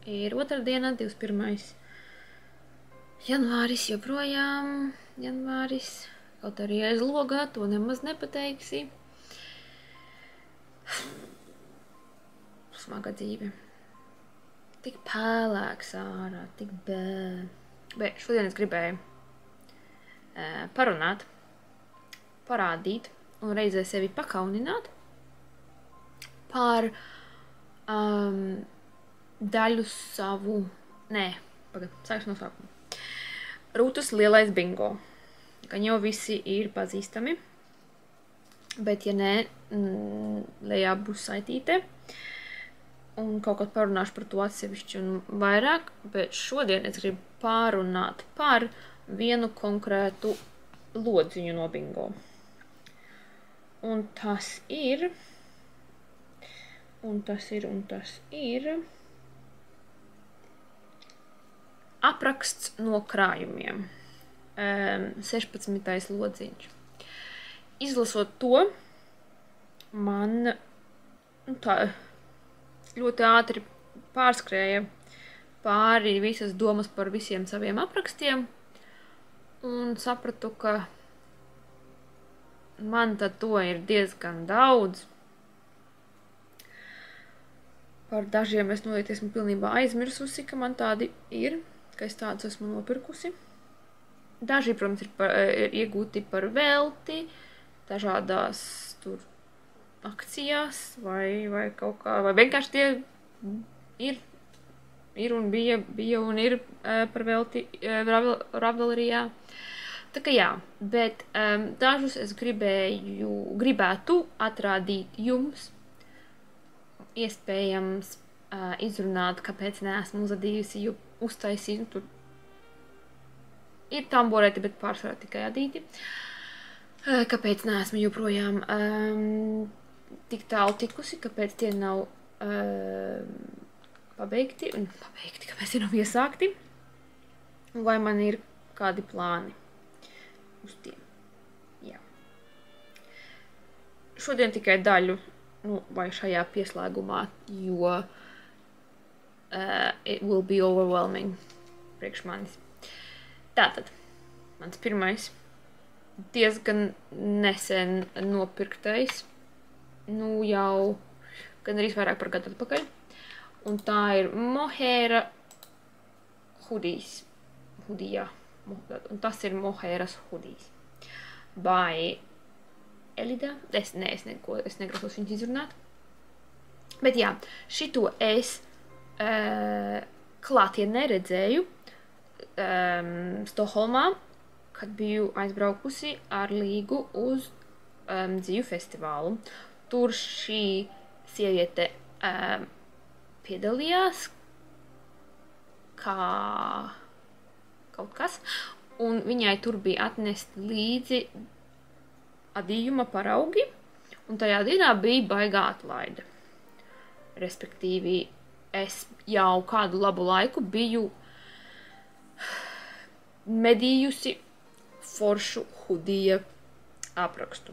Ir otrdiena, 21. janvāris joprojām. Janvāris. Kaut arī aiz logā, to nemaz nepateiksi. Smaga dzīve. Tik pēlēks ārā, tik Bet šodien es gribēju parunāt, parādīt un reizē sevi pakaunināt par daļu savu... Nē, sākšu no sākuma. Rūtas lielais bingo. Gan jau visi ir pazīstami, bet ja nē, lejā būs saitīte. Un kaut kad parunāšu par to atsevišķi un vairāk, bet šodien es gribu pārunāt par vienu konkrētu lodziņu no bingo. Un tas ir apraksts no krājumiem. 16. lodziņš. Izlasot to, man tā ļoti ātri pārskrēja pāri visas domas par visiem saviem aprakstiem un sapratu, ka man tad to ir diezgan daudz. Par dažiem es noteikti esmu pilnībā aizmirsusi, ka man tādi ir, ka es tādus esmu nopirkusi. Daži, protams, ir iegūti par velti, dažādās tur akcijās vai kaut kā, vai vienkārši tie ir un bija un ir par velti Ravelrijā. Tā kā jā, bet dažus es gribētu atrādīt jums, iespējams izrunāt, kāpēc neesmu uzadījusi, jo uztaisīju, tur ir tamborēti, bet pārsvarā tikai adīti. Kāpēc neesmu joprojām tik tālu tikusi, kāpēc tie nav pabeigti, kāpēc tie nav iesākti, vai man ir kādi plāni uz tiem. Jā. Šodien tikai daļu, vai šajā pieslēgumā, jo it will be overwhelming priekš manis. Tātad, mans pirmais, diezgan nesen nopirktais, jau gan arī vairāk par gadu atpakaļ, un tā ir Mohēra hudijs. Hudijā. Un tas ir Mohēras hudijs. By Elida. Es negrasos viņus izrunāt. Bet jā, šito es klātienē redzēju Stokholmā, kad biju aizbraukusi ar Līgu uz dzīvu festivālu. Tur šī sieviete piedalījās kā kaut kas, un viņai tur bija atnest līdzi adījuma paraugi, un tajā dienā bija baigā atlaide. Respektīvi, es jau kādu labu laiku biju medījusi foršu hudija aprakstu.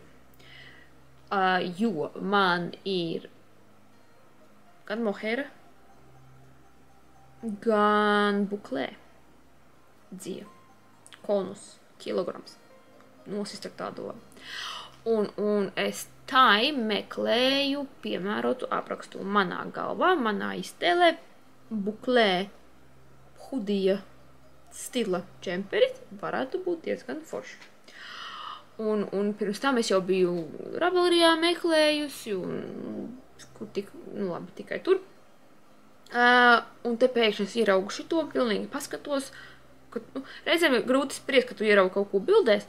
Jo man ir gan Mohēra, gan buklē dzija, konus, kilograms, nosist ar tādu. Un es tai meklēju piemērotu aprakstu. Manā galvā, manā iztēlē buklē hudija stila džemperis varētu būt diezgan forši. Un pirms tam es jau biju Ravelrijā meklējusi, kur tikai tur. Un te pēkšņi es ieraugu šito, pilnīgi paskatos, ka reizēm ir grūti spriest, ka tu ieraugu kaut ko bildēs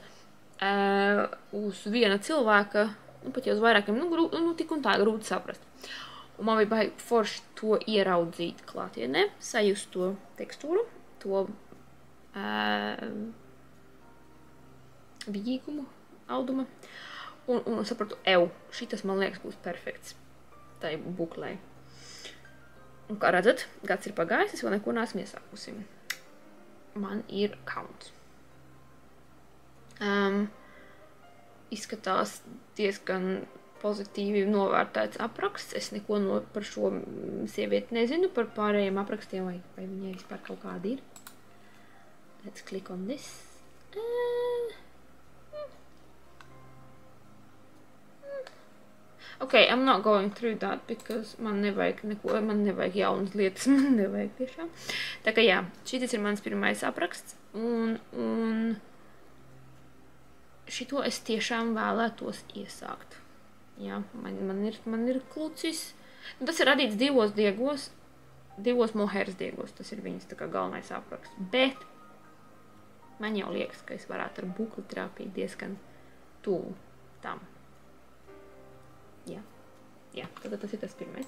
uz viena cilvēka, pat jau uz vairākiem, tik un tā grūti saprast. Un man bija baigi forši to ieraudzīt klātienē, sajust to tekstūru, to vīgumu, auduma, un sapratu, šitas man liekas būs perfekts tai buklei. Un kā redzat, gads ir pagājis, es vēl neko neesmu iesākusi. Man ir kauns. Izskatās diezgan pozitīvi novērtēts apraksts. Es neko par šo sievieti nezinu, par pārējiem aprakstiem, vai viņai vispār kaut kādi ir. Let's click on this. Okay, I'm not going through that, because man nevajag jaunas lietas, man nevajag tiešām. Tā kā jā, šitas ir mans pirmais apraksts, un šito es tiešām vēlētos iesākt. Jā, man ir klucis. Tas ir radīts divos mohēras diegos, tas ir viņas tā kā galvenais apraksts. Bet man jau liekas, ka es varētu ar bukli trāpīt diezgan tuvu tam. Jā, tad tas ir tas pirmais.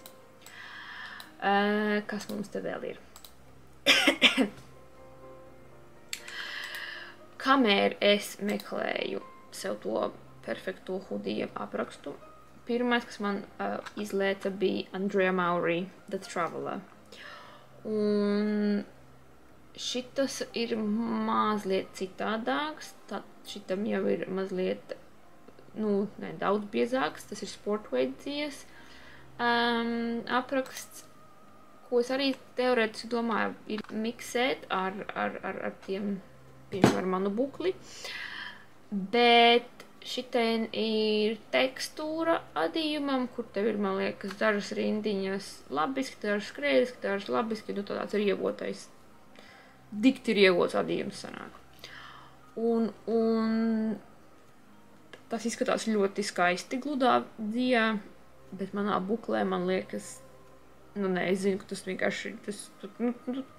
Kas mums te vēl ir? Kamēr es meklēju sev to perfekto hudija aprakstu, pirmais, kas man izlēca, bija Andrea Mowry, The Traveler. Un šitas ir mazliet citādāks, šitam jau ir mazliet, daudz biezāks, tas ir sportveidsies apraksts, ko es arī teorētiski domāju ir miksēt ar tiem, piemēram, manu bukli, bet šitien ir tekstūra adījumam, kur tev ir, man liekas, dažas rindiņas labiski, dažas krēliski, dažas labiski, tāds ir ievotais, dikti ir ievots adījums sanāk. Un tas izskatās ļoti skaisti gludā dijā, bet manā buklē man liekas, es zinu, ka tas vienkārši, tu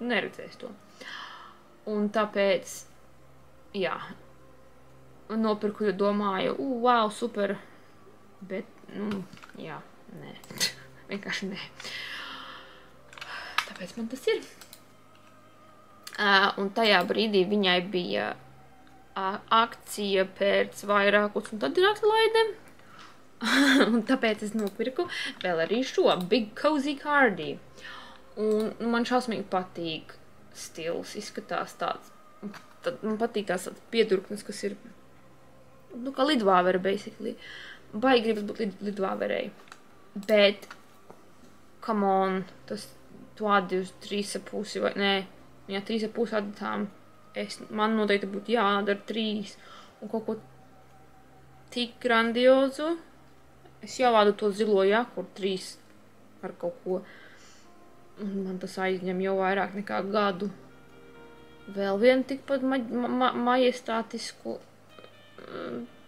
neredzēs to. Un tāpēc, jā, nopirku, jo domāju, wow, super, bet, jā, nē, vienkārši nē. Tāpēc man tas ir. Un tajā brīdī viņai bija akcija pēc vairākus, un tad ir atlaide. Un tāpēc es nopirku vēl arī šo Big Cozy Cardi. Un man šausmīgi patīk stils, izskatās tāds, man patīk tās piedurknes, kas ir, kā lidvāvera, basically. Baigi gribas būt lidvāverei. Bet, come on, tas tu adi uz 3,5 vai, nē, 3,5 aditām. Man noteikti būtu jādara 3 un kaut ko tik grandiozu. Es jau vādu to zilo jaku, 3 ar kaut ko. Un man tas aizņem jau vairāk nekā gadu. Vēl vienu tikpat majestātisku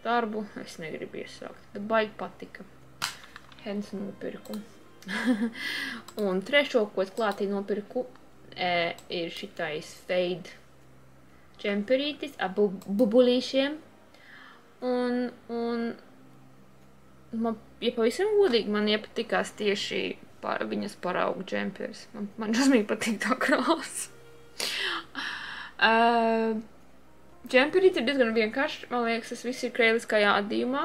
darbu es negribu iesākt, bet baigi patika. Hence nopirku. Un trešo, ko es klātī nopirku, ir šitais fade džemperītis ar bubulīšiem. Un man, ja pavisam godīgi, man iepatikās tieši viņas paraugu džemperis. Man šausmīgi patīk tā krāsa. Džemperītis ir diezgan vienkārši. Man liekas, tas viss ir krēliskajā adījumā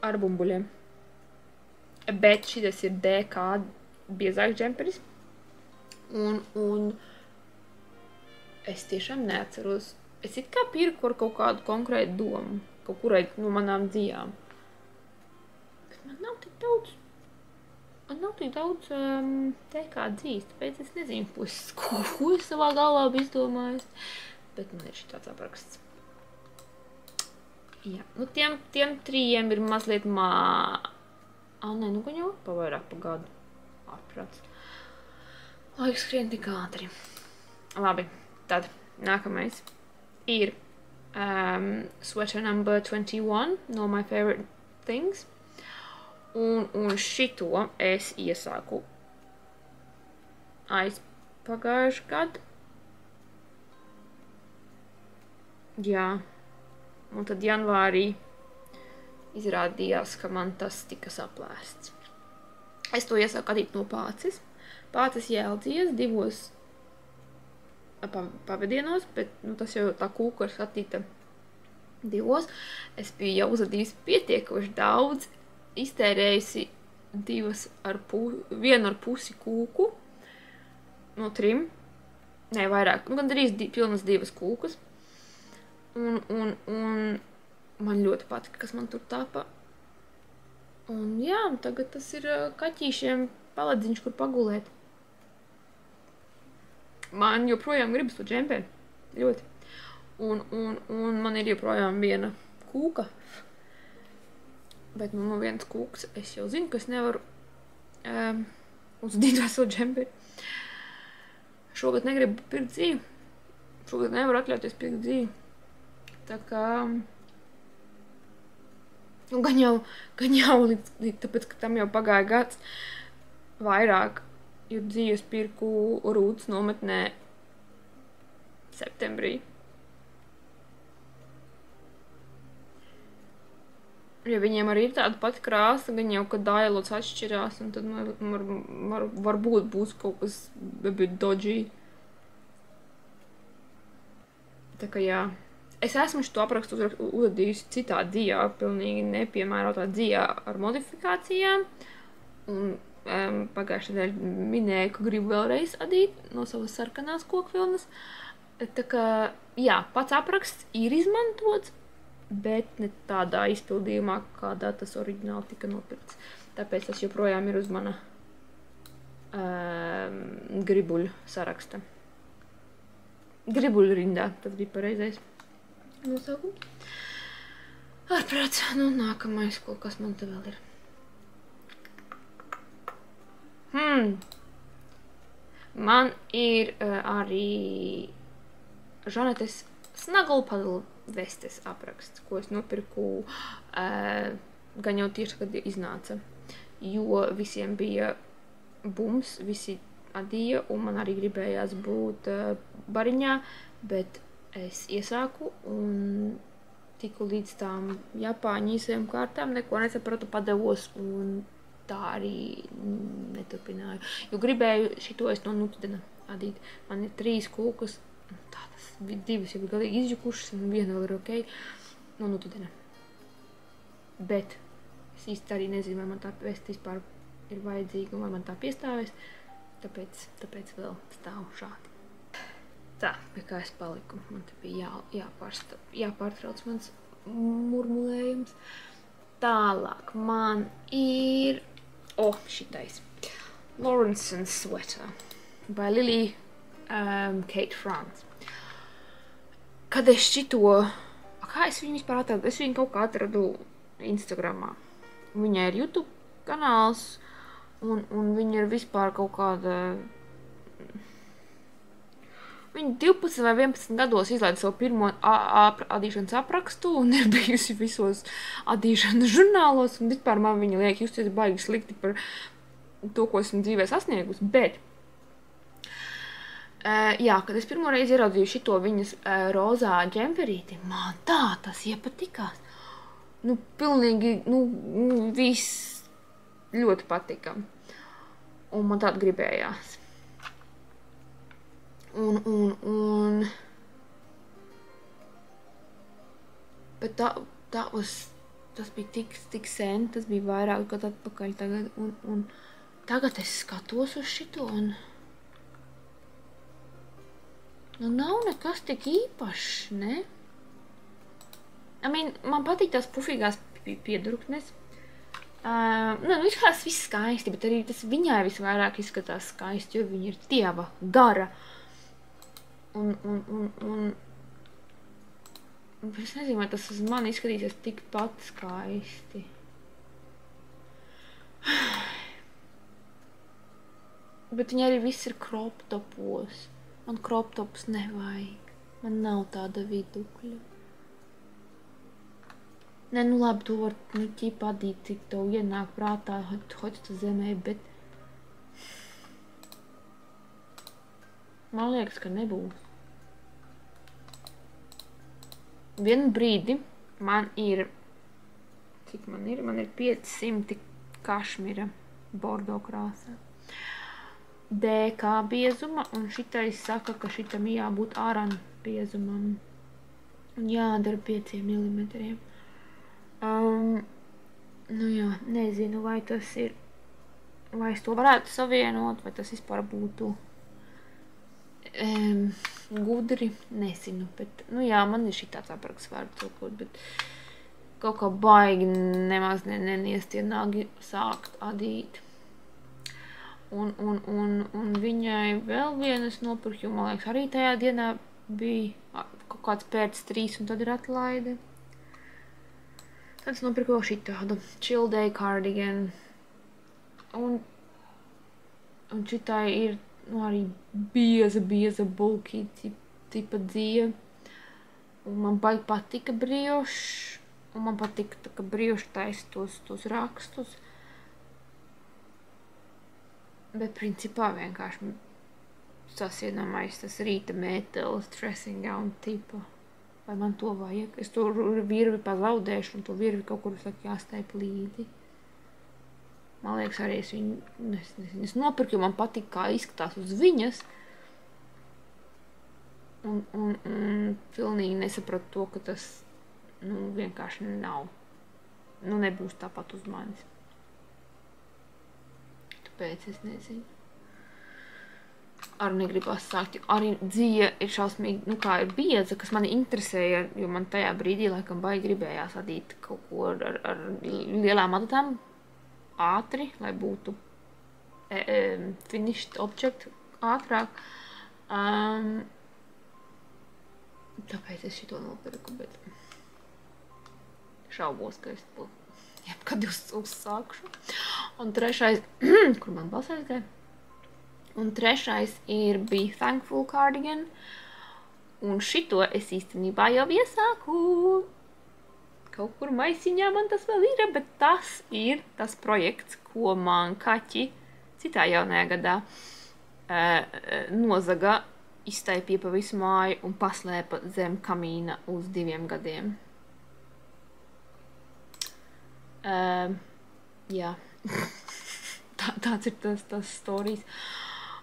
ar bumbuļiem. Bet šitas ir DK biezāks džemperis. Un es tiešām neatceros. Es it kā pirku ar kaut kādu konkrētu domu. Kaut kurai no manām dzijām. Bet man nav tik daudz DK dzīs. Tāpēc es nezinu, ko es savā galvā biju izdomājis. Bet man ir šitāds apraksts. Jā, tiem 3 ir mazliet gan jau pavairāk pa gadu. Ārprāts. Laiks skrien tik ātri. Labi, tad nākamais ir Sweater number 21 no My Favorite Things. Un šito es iesāku pagājuši gadu. Jā. Un tad janvārī izrādījās, ka man tas tika saplēsts. Es to iesāku adīt no Pācis. Pācis jēldzies 2 pavadienos, bet tas jau tā kūka ir satīta 2. Es biju jau uzadījis pietiekoši daudz, iztērējusi 1,5 kūku no 3. Nē, vairāk. Gandrīz pilnas 2 kūkas. Un man ļoti patika, kas man tur tāpa. Un jā, tagad tas ir kaķīšiem paladziņš, kur pagulēt. Man joprojām gribas to džemperi. Ļoti. Un man ir joprojām viena kūka. Bet nu viens kūks, es jau zinu, ka es nevaru uzdīt veselu džemperi. Šogad negribu pirkt dzīvi. Šogad nevaru atļauties pirkt dzīvi. Tā kā... Nu, gan jau tāpēc, ka tam jau pagāja gads vairāk, jo dzīves pirku Rūtas nometnē septembrī. Ja viņiem arī ir tāda pati krāsa, gan jau, kad dailots atšķirās, un tad varbūt būs kaut kas bit dodgy. Tā kā jā. Es esmu šo aprakstu uzadījusi citā dzijā, pilnīgi nepiemērotā dzijā ar modifikācijām. Un pagājušajā nedēļā minēju, ka gribu vēlreiz adīt no savas sarkanās kokvilnas. Tā kā, jā, pats apraksts ir izmantots, bet ne tādā izpildījumā, kādā tas oriģināli tika nopirkts. Tāpēc tas joprojām ir uz mana gribuļu saraksta. Gribuļu rindā, tas bija pareizais nosaukums. Ārprāts, nu nākamais, kas man te vēl ir. Man ir arī Žanetes Snuggle Puddle vestes apraksts, ko es nopirku gan jau tieši, kad iznāca. Jo visiem bija bums, visi adīja, un man arī gribējās būt bariņā, bet es iesāku un tiku līdz tām Japāņu īsajām kārtām, neko nesapratu, padevos un tā arī neturpināju. Jo gribēju šito es no Nutidena adīt. Man ir 3 kūkas, tādas 2 jau ir galīgi izjukušas, un viena vēl ir ok, no Nutidena. Bet es īsti arī nezinu, vai man tā vest vispār ir vajadzīga, un vai man tā piestāvēs, tāpēc vēl stāvu šādi. Tā, pie kā es paliku, man te bija jāpārtrauc mans murmulējums. Tālāk man ir... šitais. Lawrence and Sweater by Lily Kate France. Kad es šito... Kā es viņu vispār atradu? Es viņu kaut kā atradu Instagramā. Viņai ir YouTube kanāls, un viņa ir vispār kaut kāda... Viņa 12 vai 11 gados izlaida savu pirmo adīšanas aprakstu un ir bijusi visos adīšanas žurnālos, un vispār man viņa liek justies baigi slikti par to, ko esmu dzīvē sasniegusi, bet jā, kad es pirmo reizi ieraudzīju šito viņas rozā džemperīti, man tā tas iepatikās. Nu, pilnīgi, viss ļoti patika. Un man tāda gribējās. Bet tas bija tik sen, tas bija vairāk gadu atpakaļ tagad, un tagad es skatos uz šito, un nu nav nekas tik īpašs, ne? Man patīk tās pufīgās piedurknes. Izskatās viss skaisti, bet arī tas viņai visvairāk izskatās skaisti, jo viņa ir tieva, gara. Un es nezinu, vai tas uz mani izskatīsies tikpat skaisti. Bet viņa arī viss ir crop topos. Man crop tops nevajag. Man nav tāda vidukļa. Nē, nu labi, to var ķipa adīt, cik tev ienāk prātā, hoķta zemē, bet... Man liekas, ka nebūs. Vienu brīdi man ir... Cik man ir? Man ir 500 kašmira bordo krāsā. DK biezuma, un šitais saka, ka šitam jābūt āran biezumam. Un jādara 5 milimetriem. Nu jā, nezinu, vai tas ir... Vai es to varētu savienot, vai tas vispār būtu... gudri, nezinu, bet, nu jā, man ir šitāds apraksts vārdu cilkot, bet kaut kā baigi nemaz neniest tie nagi sākt adīt. Un viņai vēl vienas nopirku, jo, man liekas, arī tajā dienā bija kaut kāds pēc 3 un tad ir atlaide. Tad es nopirku vēl šitādu Chill Day cardigan. Un šitai ir, arī bieza bulky tipa dzīve. Un man baigi patika briošs. Un man patika, ka brioši taisa tos rakstus. Bet principā vienkārši sasiedomājos tas rīta mētelis dressing gown tipa. Vai man to vajag? Es to virvi pazaudēšu un to virvi kaut kur jāstaip līdzi. Man liekas, arī es viņu es nopirku, jo man patika, kā izskatās uz viņas. Un pilnīgi nesapratu to, ka tas, vienkārši nav. Nebūs tāpat uz manis. Tāpēc es nezinu. Arī negribas sākt, jo arī dzīve ir šausmīgi, kā ir biedza, kas mani interesēja, jo man tajā brīdī, laikam, baigi gribējās adīt kaut ko ar lielām adatām ātri, lai būtu finished object ātrāk. Tāpēc es šito nopirku, bet šaubos, ka es to jebkad uzsākšu. Un trešais, kur man balss aizgāja? Un trešais ir Be Thankful cardigan. Un šito es īstenībā jau iesāku. Kaut kur maisiņā man tas vēl ir, bet tas ir tas projekts, ko man kaķi citā jaunajā gadā nozaga, iztaipīja pa visu māju un paslēpa zem kamīna uz 2 gadiem. Jā. Tāds ir tas storijas.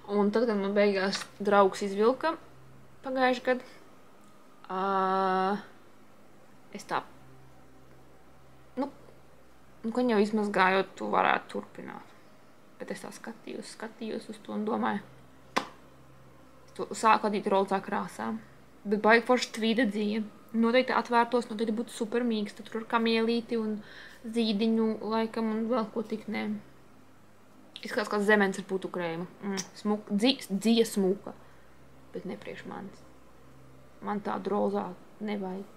Un tad, kad man beigās draugs izvilka pagājuši gadu, es tā, kad jau izmazgājot, tu varētu turpināt. Bet es tā skatījos uz to un domāju, es to sāku adīt rolcā krāsā. Bet baigi forši tvīda dzīve. Noteikti atvērtos, noteikti būtu super mīksta, tur ar kamielīti un zīdiņu laikam un vēl ko tik ne. Izskatās kā zemens ar putu krēmu. Dzīve smuka, bet ne priekš manis. Man tādu rozā nevajag.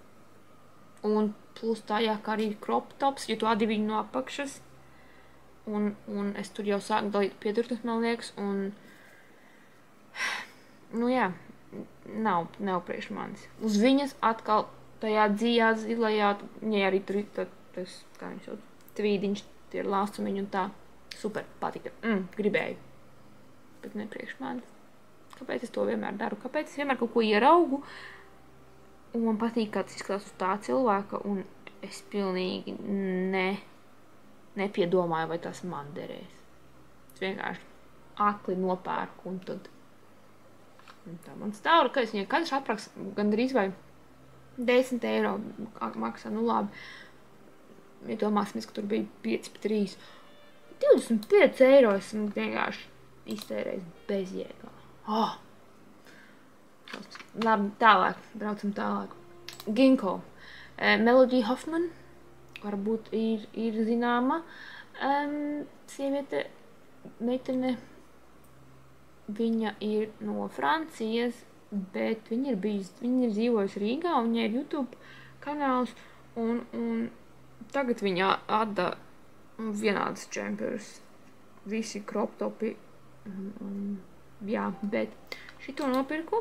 Un plus tā kā arī crop tops, jo tu adi viņu no apakšas. Un es tur jau sāku dalīt piedurtas, man liekas, un jā, nav priekš manis. Uz viņas atkal tajā dzīvā zilajā, ja arī tur ir tas, kā viņš sauc, tvīdiņš, tie ir lāsumiņi un tā. Super, patika. Gribēju. Bet ne priekš manis. Kāpēc es to vienmēr daru? Kāpēc es vienmēr kaut ko ieraugu? Un man patīk, kā tas izskatās uz tā cilvēka, un es pilnīgi nepiedomāju, vai tas man derēs. Es vienkārši akli nopērku, un tad tā man stāv, ka es viņai katrs apraksts gandrīz vai 10 eiro maksā, labi. Ja domāsimies, ka tur bija 5 pa 3. 25 eiro esmu vienkārši iztērējis bezjēgā. Labi, tālāk, braucam tālāk. Ginkgo. Melody Hoffman, varbūt ir zināma sieviete, meitene. Viņa ir no Francijas, bet viņa ir dzīvojusi Rīgā, un viņai ir YouTube kanāls, un tagad viņa atda vienādas džempers, visi crop topi, jā, bet šito nopirku,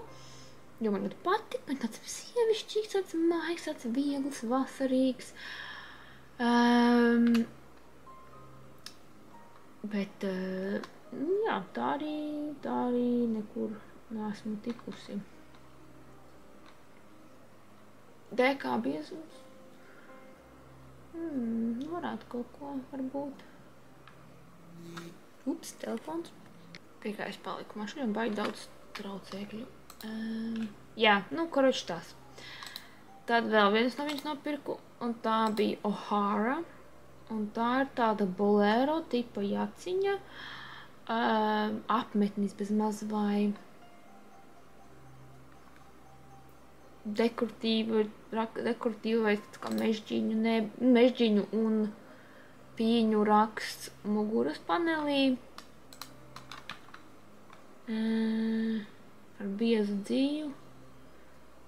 jo man ļoti patika, man tāds sievišķīgs, tāds maigs, tāds viegls, vasarīgs, bet, jā, tā arī nekur neesmu tikusi. DK biezums. Varētu kaut ko, varbūt. Ups, telefons. Pie kā es paliku, man šodien baigi daudz traucēkļu. Jā, koroči tās. Tad vēl viens no viņas nopirku, un tā bija O'Hara. Un tā ir tāda bolero tipa jaciņa, apmetnis bez maz vai dekoratīva vai kā mežģiņu un pīņu raksts muguras panelī. Ar biezu dzīvu.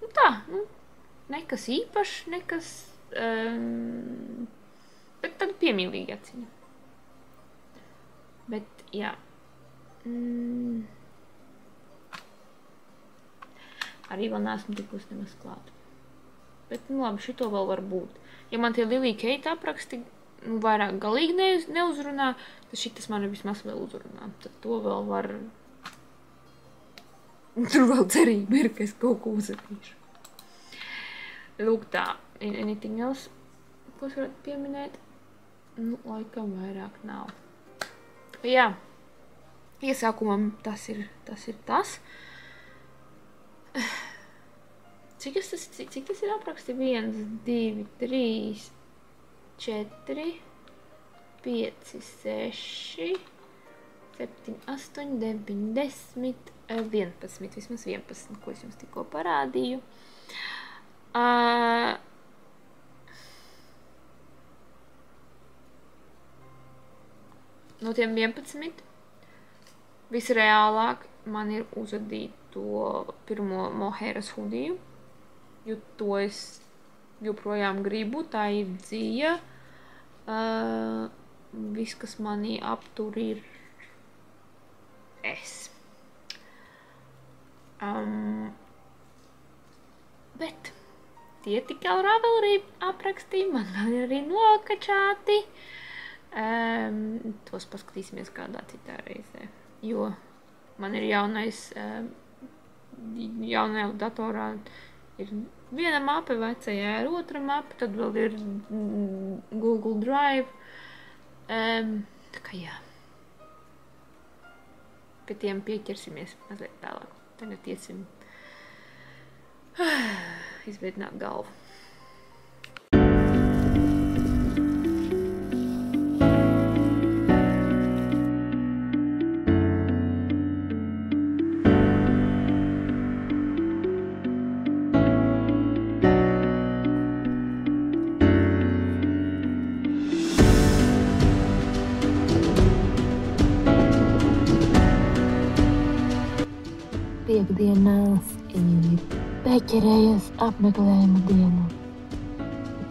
Nu tā, nekas īpašs, nekas, bet tad piemīlīgi aciņa. Bet, jā. Arī vēl neesmu tikus nemaz klāt. Bet, labi, šito vēl var būt. Ja man tie Lilija Keita apraksti vairāk galīgi neuzrunā, tad šitas mani vismaz vēl uzrunā. Tad to vēl var... Tur vēl cerība ir, ka es kaut ko uzrakīšu. Lūk tā, anything else, ko es varētu pieminēt? Laikam vairāk nav. Jā, iesākumam tas ir tas. Cik tas ir apraksti? 1, 2, 3, 4, 5, 6, 7, 8, 9, 10, 11, vismaz 11, ko es jums tikko parādīju. No tiem 11 visreālāk man ir uzadīt to pirmo Mohēras hudiju, jo to es joprojām gribu, tā ir dzīja. Viss, kas manī aptur, ir es. Bet tie tik jau Ravelry aprakstī, man vēl ir arī nokačāti. Tos paskatīsimies kādā citā reizē, jo man ir jaunajā datorā ir viena mape, vecajā ir otra mape, tad vēl ir Google Drive. Tā kā jā. Pie tiem pieķersimies mazliet tālāk. Tagad iesim izveidināt galvu. Piekdienās ir beķerējas apmeklējuma diena.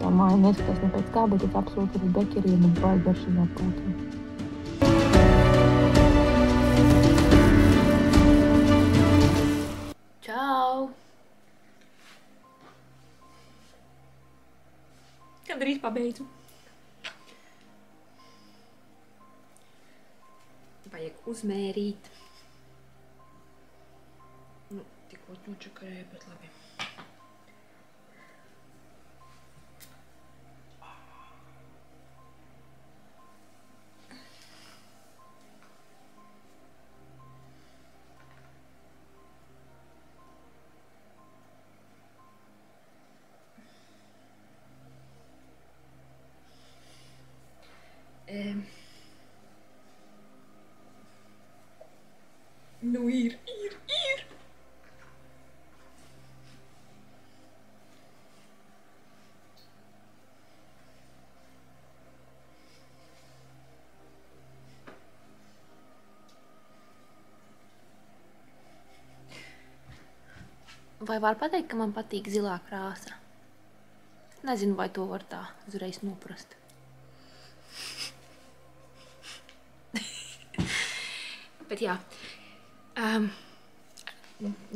Tā māja neskatās ne pēc kā, bet es absolūti arī beķerienu baigi garšīgā pūtī. Čau! Gandrīz pabeidzu. Vajag uzmērīt. Tikko nočakarēju, bet labi. Nu ir. Vai var pateikt, ka man patīk zilā krāsa? Nezinu, vai to var tā uzreiz noprast. Bet jā.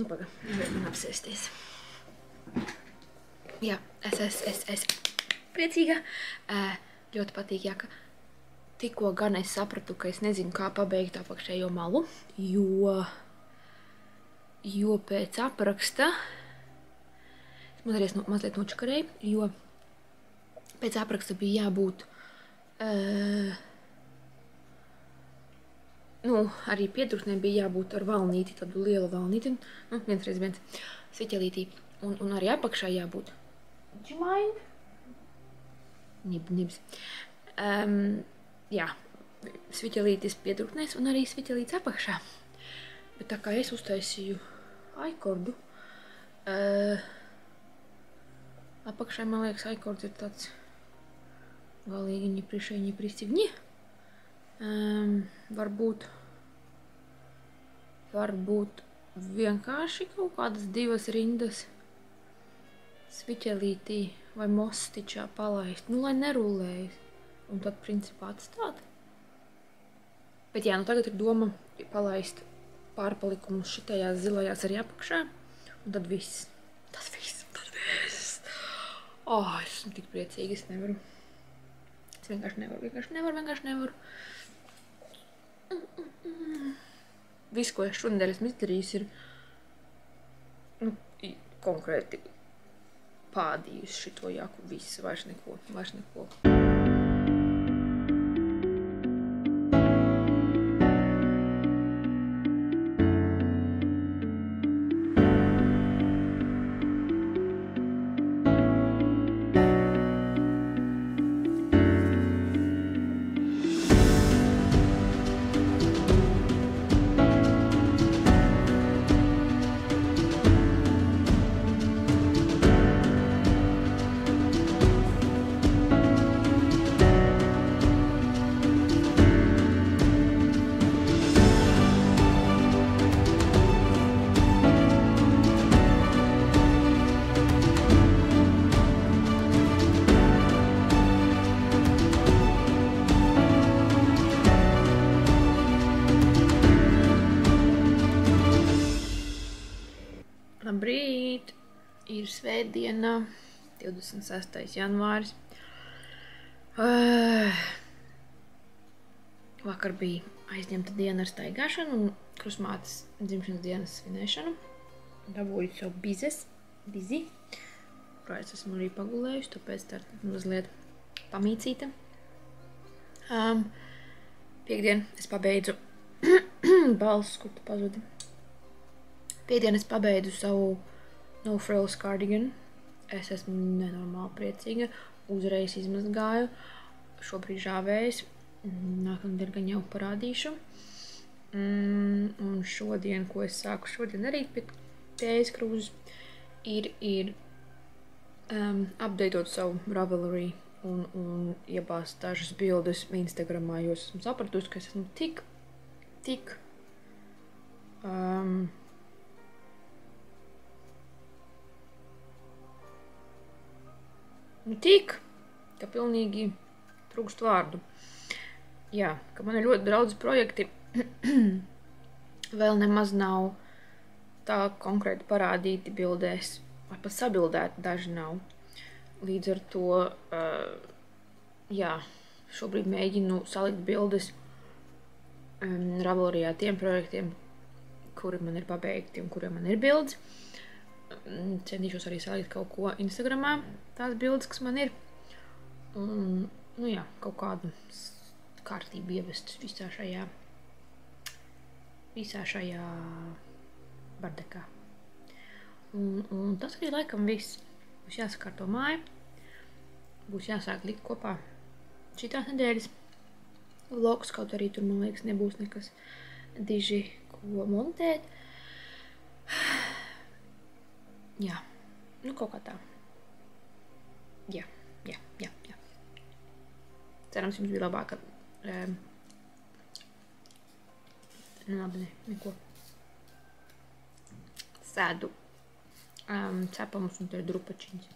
Paga, man apsēsties. Jā, es priecīga. Ļoti patīk, jā, ka tikko gan es sapratu, ka es nezinu, kā pabeigt apakšējo malu, jo pēc apraksta es mazliet nočakarēju, jo pēc apraksta bija jābūt arī piedruksnē bija jābūt ar valnīti, tādu lielu valnīti, 1x1 sviķelītī, un arī apakšā jābūt. Would you mind? Nibs. Jā, sviķelītis piedruksnēs un arī sviķelītis apakšā. Bet tā kā es uztaisīju iCordu, Apakšai, man liekas, aikords ir tāds galīgi ņipri. Varbūt vienkārši kaut kādas 2 rindas sviķelītī vai mostičā palaist, lai nerulējas. Un tad, principā, atstāt. Bet jā, tagad ir doma palaist pārpalikumus šitajās zilajās arī apakšā. Un tad viss. Tas viss. Es esmu tik priecīga, es nevaru. Es vienkārši nevaru. Viss, ko es šonedēļ esmu izdarījis, ir konkrēti pādījusi šito jaku. Visu, vairs neko. Labrīt! Ir svētdiena, 26. janvāris. Vakar bija aizņemta diena ar staigāšanu un krustmātes dzimšanas dienas svinēšanu. Dabūju savu bizi, kurā es esmu arī pagulējuši, tāpēc tā ir mazliet pamīcīta. Piektdien es pabeidzu balss, kur tu pazudi. Piektdien es pabeidzu savu No Frills cardigan. Es esmu nenormāli priecīga. Uzreiz izmazgāju. Šobrīd žāvējas. Nākamnedēļ gan jau parādīšu. Un šodien, ko es sāku šodien darīt pie tējas krūzes, ir updateot savu Ravelry un iebāzt dažas bildes Instagramā, jo es esmu sapratusi, ka es esmu tik ka pilnīgi trūkst vārdu. Jā, ka man ir ļoti daudz projekti, vēl nemaz nav tā konkrēti parādīti bildēs, vai pat sabildēti daži nav. Līdz ar to, šobrīd mēģinu salikt bildes Ravelryā tiem projektiem, kuri man ir pabeigti un kuriem man ir bildes. Centīšos arī salikt kaut ko Instagramā, tās bildes, kas man ir. Un, kaut kādu kārtību ievest visā šajā bardakā. Un tas arī laikam viss. Būs jāsakārto māja, būs jāsāk likt kopā šitās nedēļas vlogs, kaut arī tur, man liekas, nebūs nekas diži ko montēt. Jā, kaut kā tā. Jā. Cerams, jums bija labāka. Neko. Sēdu cepamus un te ir drupačiņas.